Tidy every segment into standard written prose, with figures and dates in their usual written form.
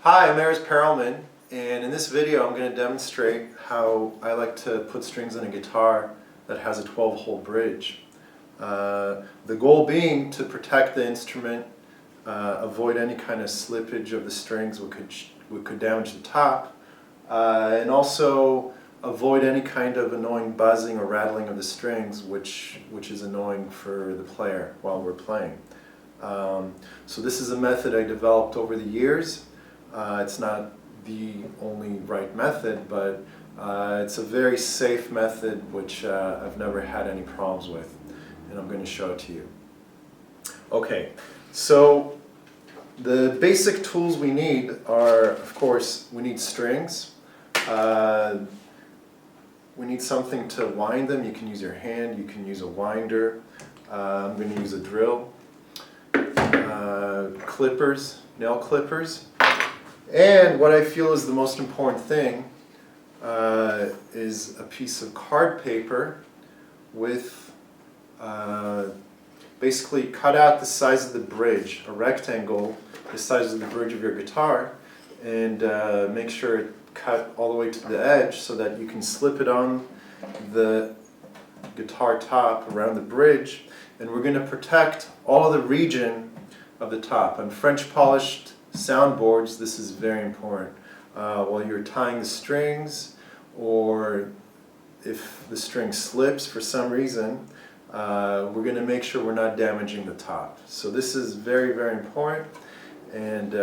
Hi, I'm Eris Perelman, and in this video I'm going to demonstrate how I like to put strings on a guitar that has a 12-hole bridge. The goal being to protect the instrument, avoid any kind of slippage of the strings which could damage the top, and also avoid any kind of annoying buzzing or rattling of the strings which is annoying for the player while we're playing. So this is a method I developed over the years. It's not the only right method, but it's a very safe method which I've never had any problems with, and I'm going to show it to you. Okay, so the basic tools we need are, of course, we need strings. We need something to wind them. You can use your hand, you can use a winder. I'm going to use a drill, clippers, nail clippers. And what I feel is the most important thing is a piece of card paper with basically cut out the size of the bridge, a rectangle the size of the bridge of your guitar, and make sure it cut all the way to the edge so that you can slip it on the guitar top around the bridge. And we're going to protect all of the region of the top. On French polished soundboards, this is very important. While you're tying the strings, or if the string slips for some reason, we're going to make sure we're not damaging the top. So this is very, very important, and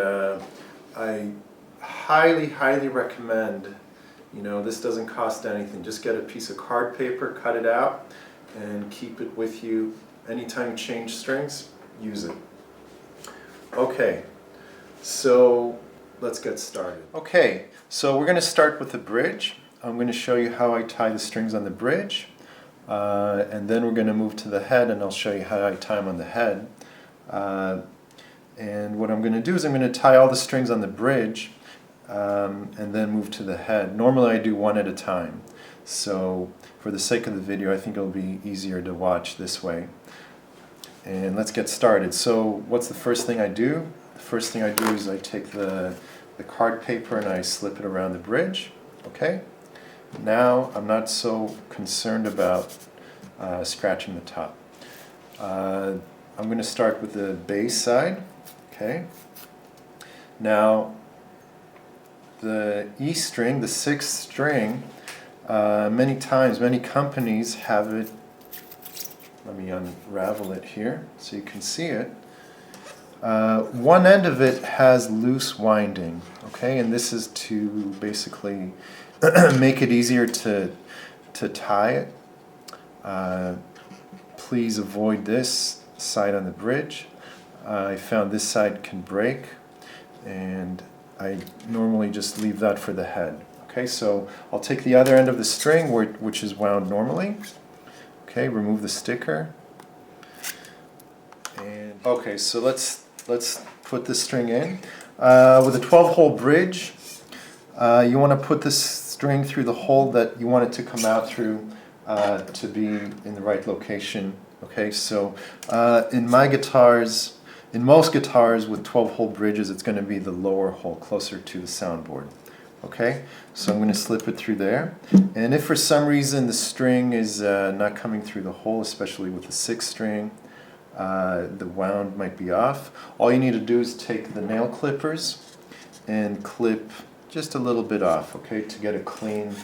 I highly recommend, this doesn't cost anything. Just get a piece of card paper, cut it out, and keep it with you. Anytime you change strings, use it. Okay. So let's get started. Okay, so we're going to start with the bridge. I'm going to show you how I tie the strings on the bridge, and then we're going to move to the head, and I'll show you how I tie them on the head. And what I'm going to do is I'm going to tie all the strings on the bridge and then move to the head. Normally I do one at a time, so for the sake of the video I think it'll be easier to watch this way. And let's get started. So what's the first thing I do? First thing I do is I take the card paper and I slip it around the bridge. Okay? Now I'm not so concerned about scratching the top. I'm going to start with the bass side. Okay? Now the E string, the sixth string, many times, many companies have it. Let me unravel it here so you can see it. One end of it has loose winding, okay, and this is to basically make it easier to tie it. Please avoid this side on the bridge. I found this side can break, and I normally just leave that for the head. Okay, so I'll take the other end of the string which is wound normally. Okay, remove the sticker. And okay, so let's put the string in. With a 12-hole bridge, you want to put this string through the hole that you want it to come out through to be in the right location. Okay, so in most guitars with 12-hole bridges, it's going to be the lower hole, closer to the soundboard. Okay, so I'm going to slip it through there, and if for some reason the string is not coming through the hole, especially with the sixth string, the wound might be off, all you need to do is take the nail clippers and clip just a little bit off, okay, to get a clean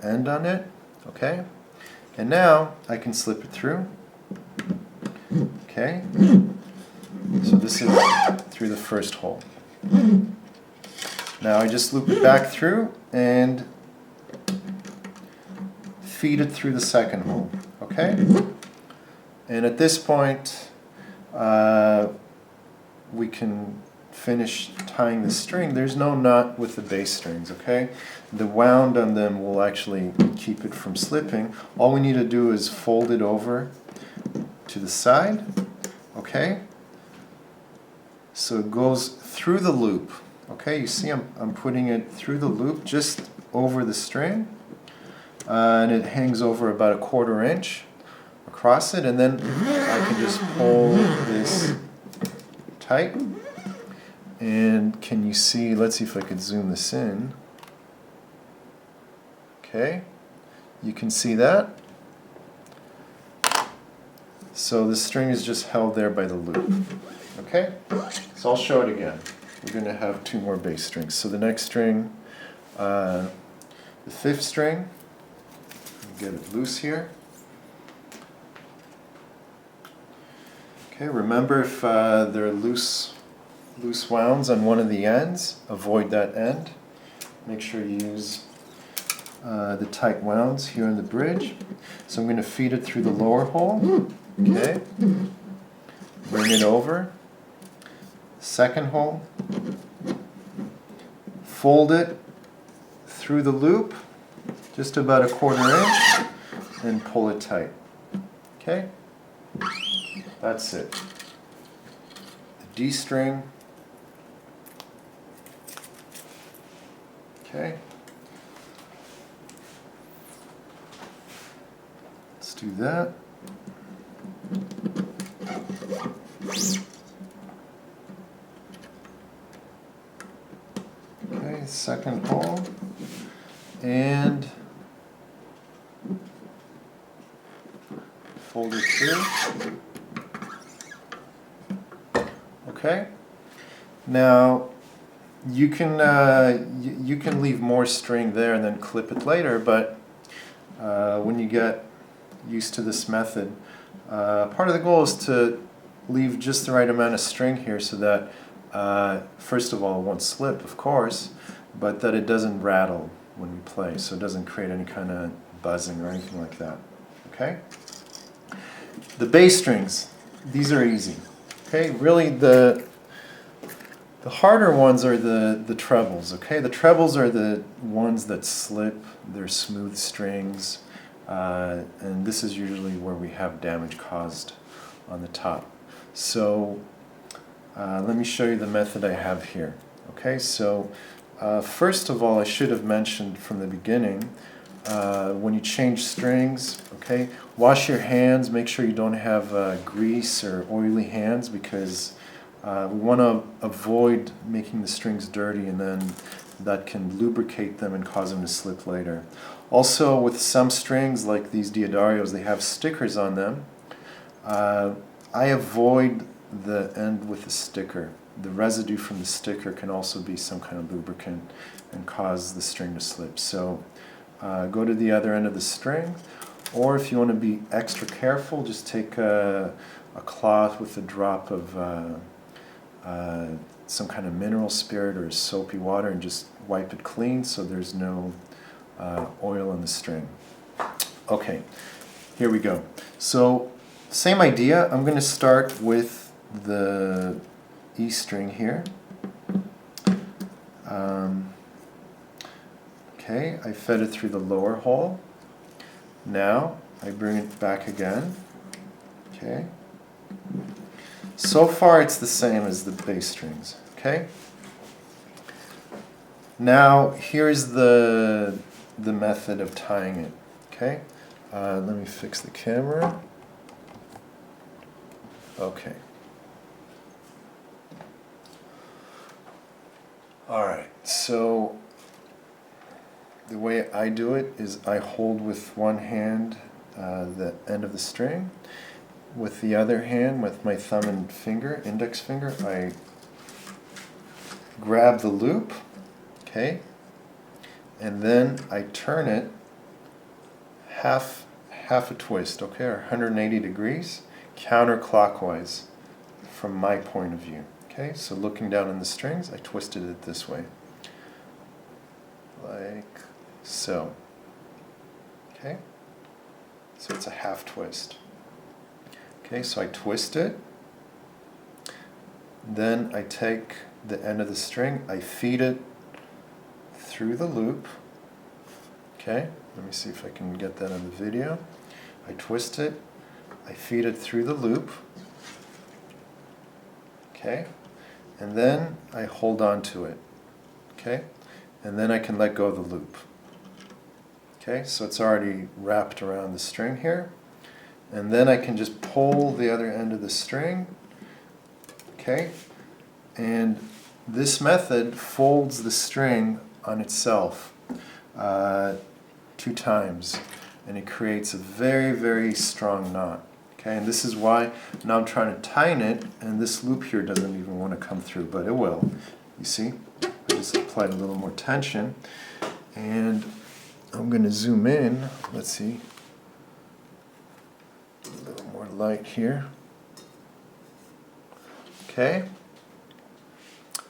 end on it. Okay, and now I can slip it through. Okay, so this is through the first hole. Now I just loop it back through and feed it through the second hole. Okay? And at this point we can finish tying the string. There's no knot with the bass strings, okay? The wound on them will actually keep it from slipping. All we need to do is fold it over to the side, okay? So it goes through the loop. Okay, you see I'm putting it through the loop just over the string, and it hangs over about 1/4 inch across it, and then I can just pull this tight And can you see, let's see if I could zoom this in. Okay, you can see that. So the string is just held there by the loop. Okay, so I'll show it again. We're going to have 2 more bass strings. So the next string, the 5th string, get it loose here. Okay, remember if there are loose wounds on one of the ends, avoid that end. Make sure you use the tight wounds here on the bridge. So I'm going to feed it through the lower hole. Okay, bring it over. Second hole. Fold it through the loop, just about 1/4 inch, and pull it tight. Okay, that's it. The D string. Okay. Let's do that. Okay, second hole. And fold it through. Okay. Now you can leave more string there and then clip it later, but when you get used to this method, part of the goal is to leave just the right amount of string here so that first of all it won't slip, of course, but that it doesn't rattle when we play, so it doesn't create any kind of buzzing or anything like that. Okay? The bass strings, these are easy. Okay, really the harder ones are the trebles. Okay, the trebles are the ones that slip. They're smooth strings, and this is usually where we have damage caused on the top. So let me show you the method I have here. Okay, so first of all, I should have mentioned from the beginning, when you change strings, okay, wash your hands, make sure you don't have grease or oily hands, because we want to avoid making the strings dirty, and then that can lubricate them and cause them to slip later. Also, with some strings like these Diodarios, they have stickers on them. I avoid the end with the sticker. The residue from the sticker can also be some kind of lubricant and cause the string to slip. So go to the other end of the string, or if you want to be extra careful, just take a cloth with a drop of some kind of mineral spirit or soapy water and just wipe it clean so there's no oil on the string. Okay, here we go. So same idea. I'm going to start with the E string here. Okay, I fed it through the lower hole. Now I bring it back again. Okay. So far it's the same as the bass strings. Okay. Now here's the method of tying it. Okay. Let me fix the camera. Okay. Alright, so the way I do it is I hold with one hand the end of the string. With the other hand, with my thumb and finger, index finger, I grab the loop, okay, and then I turn it half a twist, okay, or 180 degrees, counterclockwise from my point of view. Okay, so looking down on the strings, I twisted it this way, like so. Okay, so it's a half twist. Okay, so I twist it, then I take the end of the string, I feed it through the loop. Okay, let me see if I can get that on the video. I twist it, I feed it through the loop. Okay, and then I hold on to it. Okay, and then I can let go of the loop. Okay, so it's already wrapped around the string here. And then I can just pull the other end of the string, okay, and This method folds the string on itself 2 times, and it creates a very, very strong knot. Okay, and this is why now I'm trying to tighten it, and this loop here doesn't even want to come through, but it will. You see? I just applied a little more tension, and I'm going to zoom in. Let's see. A little more light here. Okay.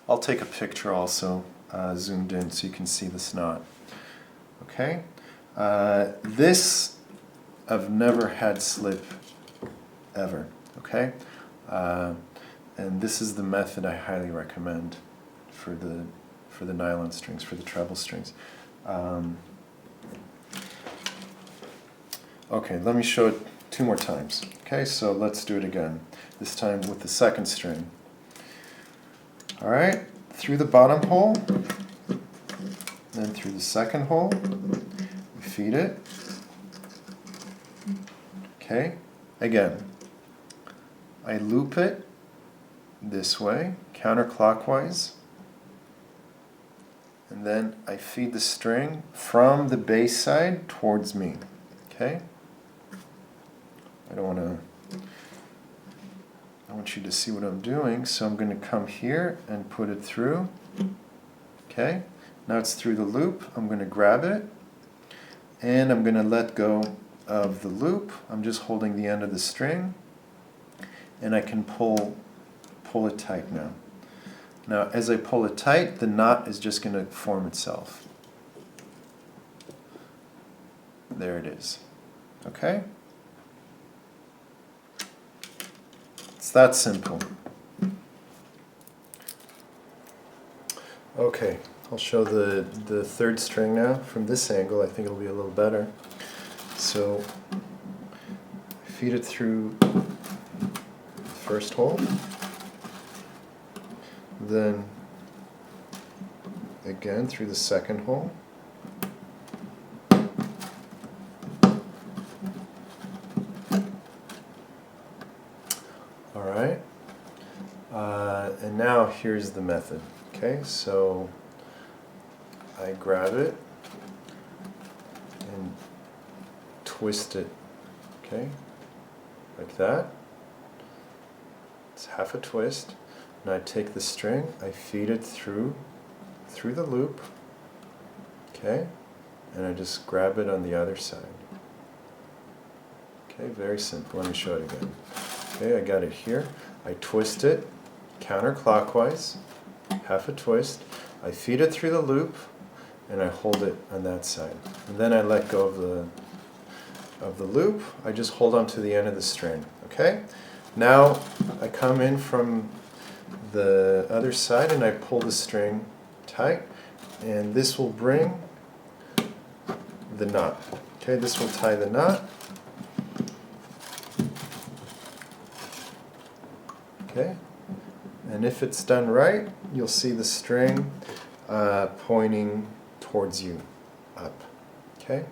I'll take a picture also, zoomed in, so you can see this knot. Okay. This I've never had slip ever. Okay. And this is the method I highly recommend for the nylon strings, for the treble strings. Okay, let me show it 2 more times. Okay, so let's do it again. This time with the second string. All right, through the bottom hole, then through the second hole, we feed it. Okay, again, I loop it this way, counterclockwise, and then I feed the string from the base side towards me. Okay? I want you to see what I'm doing, so I'm going to come here and put it through. Okay? Now it's through the loop. I'm going to grab it, and I'm going to let go of the loop. I'm just holding the end of the string, and I can pull it tight now. Now, as I pull it tight, the knot is just going to form itself. There it is. Okay? It's that simple. Okay, I'll show the third string now from this angle. I think it'll be a little better. So, feed it through the first hole. Then again through the second hole. All right. And now here's the method. Okay, so I grab it and twist it. Okay, like that. It's half a twist. And I take the string, I feed it through the loop, okay, and I just grab it on the other side. Okay, very simple. Let me show it again. Okay, I got it here. I twist it counterclockwise, half a twist. I feed it through the loop, and I hold it on that side. And then I let go of the loop. I just hold on to the end of the string. Okay. Now I come in from the other side and I pull the string tight, and this will bring the knot. Okay, this will tie the knot. Okay, and if it's done right, you'll see the string pointing towards you, up. Okay,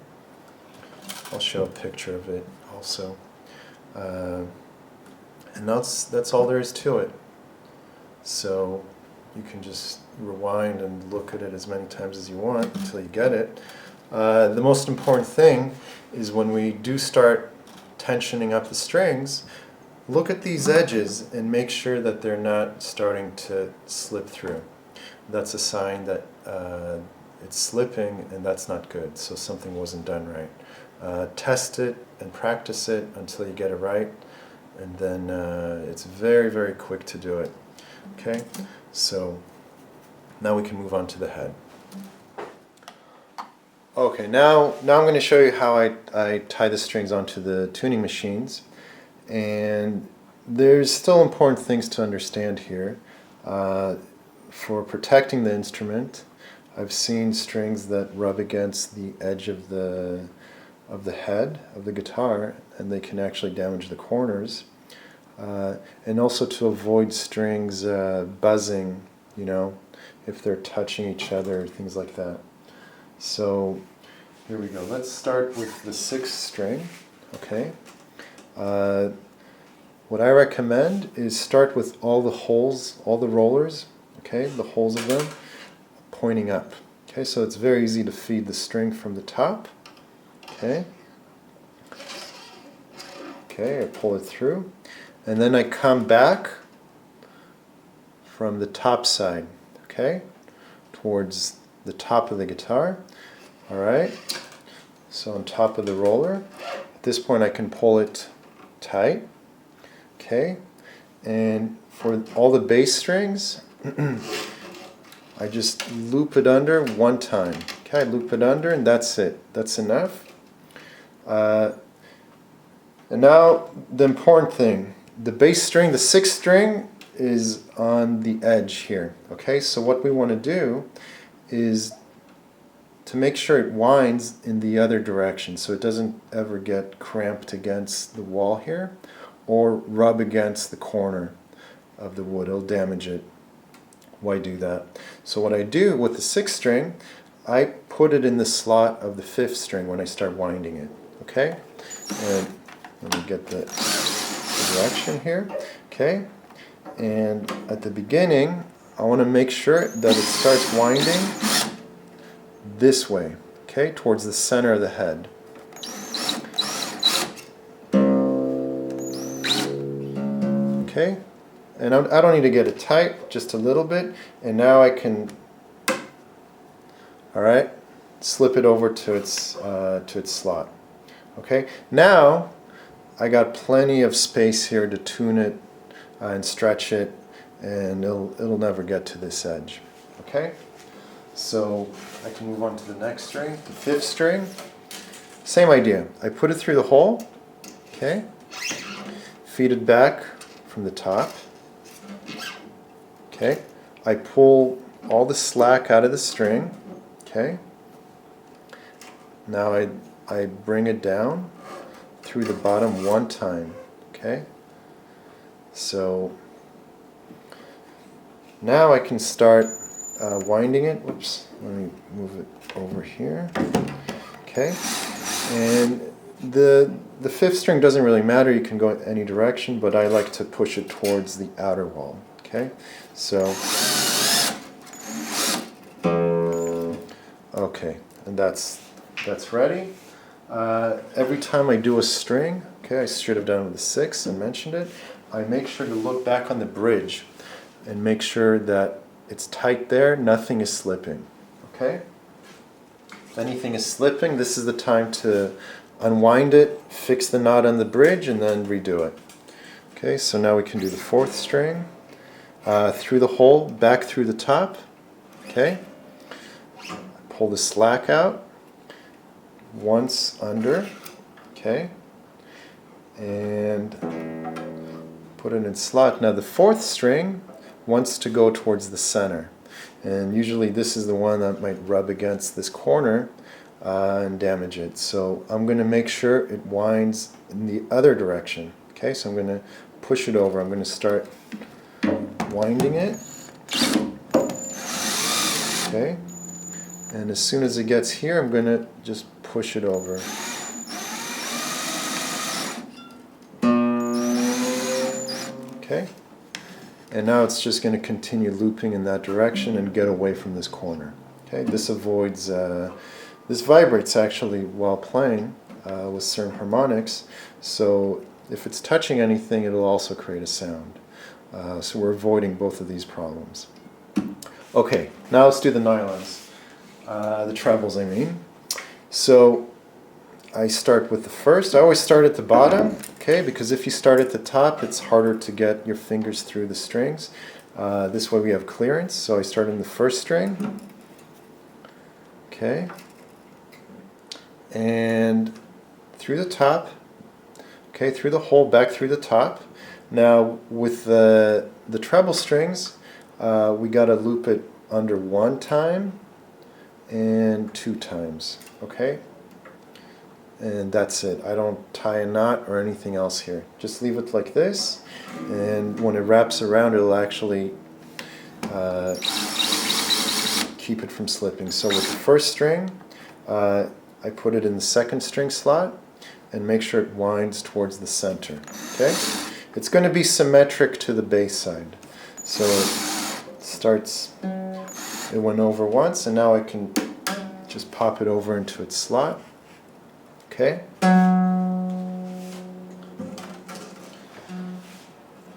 I'll show a picture of it also. And that's all there is to it. So you can just rewind and look at it as many times as you want until you get it. The most important thing is when we do start tensioning up the strings, look at these edges and make sure that they're not starting to slip through. That's a sign that it's slipping, and that's not good, so something wasn't done right. Test it and practice it until you get it right, and then it's very, very quick to do it. Okay, so now we can move on to the head. Okay, now I'm going to show you how I tie the strings onto the tuning machines, and there's still important things to understand here. For protecting the instrument, I've seen strings that rub against the edge of the head of the guitar, and they can actually damage the corners. And also to avoid strings buzzing, you know, if they're touching each other, things like that. So here we go. Let's start with the 6th string. Okay. What I recommend is start with all the holes, all the rollers. okay, the holes of them pointing up. Okay, so it's very easy to feed the string from the top. Okay. Okay, I pull it through, and then I come back from the top side, okay, towards the top of the guitar. All right, so on top of the roller. At this point I can pull it tight, okay, and for all the bass strings, I just loop it under one time. Okay, I loop it under and that's it. That's enough. And now the important thing, the bass string, the sixth string is on the edge here. Okay, so what we want to do is to make sure it winds in the other direction so it doesn't ever get cramped against the wall here or rub against the corner of the wood. It'll damage it. Why do that? So what I do with the sixth string, I put it in the slot of the fifth string when I start winding it. Okay? And let me get the direction here. Okay? And at the beginning, I want to make sure that it starts winding this way, okay, towards the center of the head. Okay? And I don't need to get it tight, just a little bit. And now I can, all right, slip it over to its slot. Okay? Now I got plenty of space here to tune it and stretch it, and it'll never get to this edge. Okay? So I can move on to the next string, the fifth string. Same idea. I put it through the hole. Okay? Feed it back from the top. Okay? I pull all the slack out of the string. Okay? Now I bring it down through the bottom one time. Okay? So now I can start winding it. Whoops, let me move it over here. Okay, and the fifth string doesn't really matter. You can go in any direction, but I like to push it towards the outer wall. Okay, so okay, and that's ready. Every time I do a string, okay, I should have done it with the sixth and mentioned it. I make sure to look back on the bridge and make sure that it's tight there, nothing is slipping. Okay? If anything is slipping, this is the time to unwind it, fix the knot on the bridge, and then redo it. Okay, so now we can do the fourth string. Through the hole, back through the top. Okay? Pull the slack out. Once under. Okay? And put it in slot. Now the fourth string wants to go towards the center, and usually this is the one that might rub against this corner and damage it. So I'm going to make sure it winds in the other direction. Okay, so I'm going to push it over. I'm going to start winding it. Okay, and as soon as it gets here, I'm going to just push it over. Okay, and now it's just going to continue looping in that direction and get away from this corner. Okay, this avoids, this vibrates actually while playing with certain harmonics, so if it's touching anything, it'll also create a sound. So we're avoiding both of these problems. Okay, now let's do the nylons, the trebles I mean. So I start with the first. I always start at the bottom, okay, because if you start at the top, it's harder to get your fingers through the strings. This way we have clearance, so I start in the first string, okay, and through the top, okay, through the hole, back through the top. Now with the treble strings, we got to loop it under one time and two times, okay? And that's it. I don't tie a knot or anything else here. Just leave it like this, and when it wraps around, it'll actually keep it from slipping. So with the first string, I put it in the second string slot and make sure it winds towards the center. Okay? It's going to be symmetric to the bass side. So starts, it went over once, and now I can just pop it over into its slot. Okay.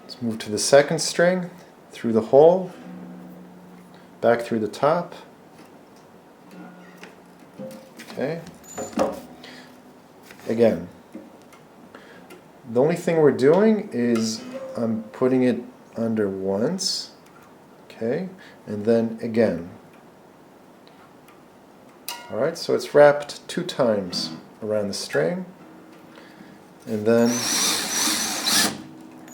Let's move to the second string, through the hole, back through the top. Okay. Again, the only thing we're doing is I'm putting it under once, okay, and then again. Alright, so it's wrapped 2 times around the string, and then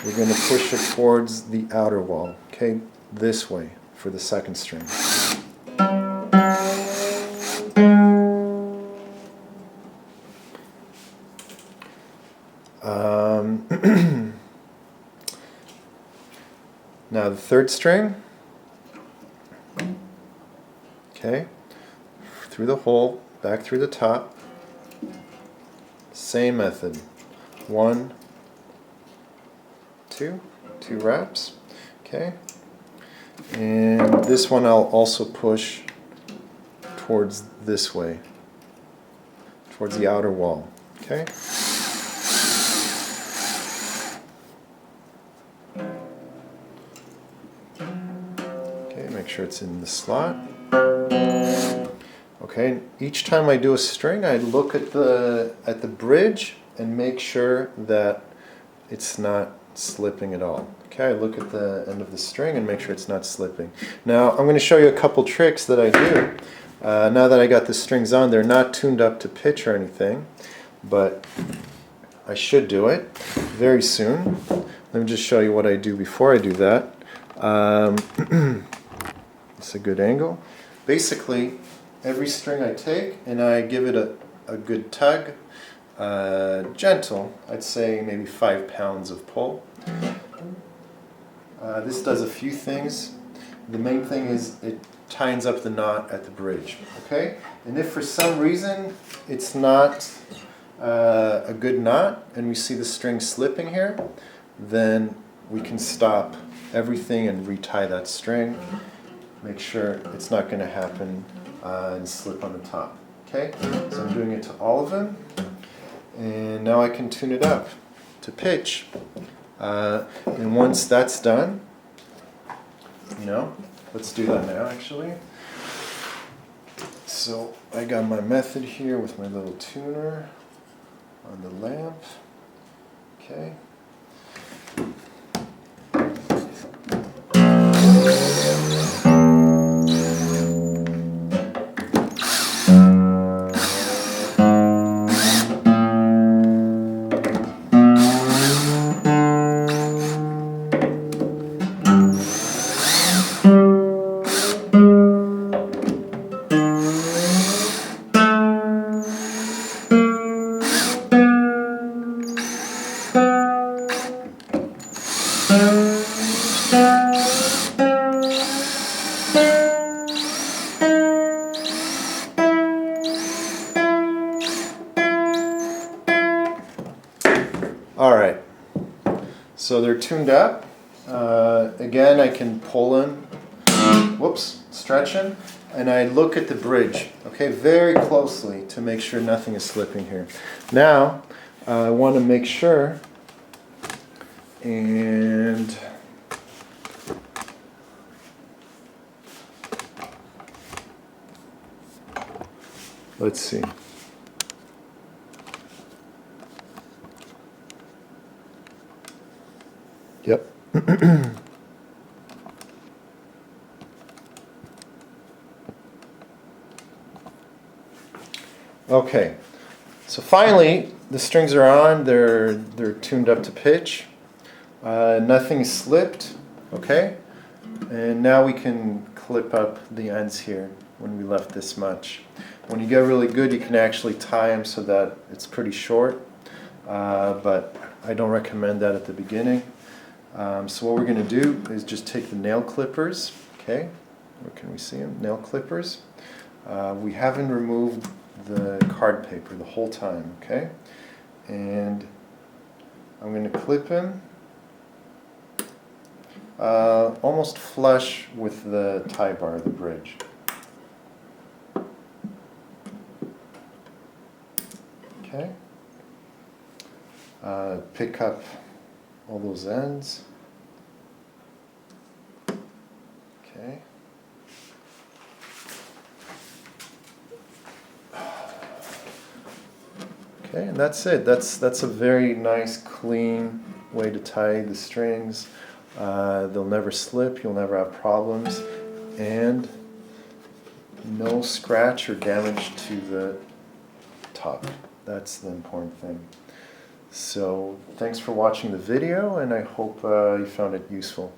we're going to push it towards the outer wall, okay, this way for the second string. Now the third string, okay, through the hole, back through the top, same method, 1, 2 wraps, okay, and this one I'll also push towards this way, towards the outer wall, okay. Make sure it's in the slot. Okay, each time I do a string, I look at the bridge and make sure that it's not slipping at all. Okay, I look at the end of the string and make sure it's not slipping. Now, I'm going to show you a couple tricks that I do. Now that I got the strings on, they're not tuned up to pitch or anything, but I should do it very soon. Let me just show you what I do before I do that. It's a good angle. Basically, every string I take and I give it a good tug, gentle, I'd say maybe 5 pounds of pull. This does a few things. The main thing is it tightens up the knot at the bridge, okay? And if for some reason it's not a good knot and we see the string slipping here, then we can stop everything and retie that string. Make sure it's not going to happen and slip on the top. Okay, so I'm doing it to all of them, and now I can tune it up to pitch. And once that's done, let's do that now actually. So I got my method here with my little tuner on the lamp. Okay. Alright, so they're tuned up. Again, I can pull them, stretch them, and I look at the bridge, okay, very closely to make sure nothing is slipping here. Now, I want to make sure, and let's see. Yep. Okay, so finally the strings are on, they're tuned up to pitch, nothing slipped, okay, and now we can clip up the ends here when we left this much. When you get really good, you can actually tie them so that it's pretty short, but I don't recommend that at the beginning. So what we're going to do is just take the nail clippers, okay, where can we see them? Nail clippers. We haven't removed the card paper the whole time, okay, and I'm going to clip him almost flush with the tie bar, the bridge. Okay. Pick up all those ends. Okay. Okay, and that's it. That's a very nice, clean way to tie the strings. They'll never slip, you'll never have problems, and no scratch or damage to the top. That's the important thing. So, thanks for watching the video, and I hope you found it useful.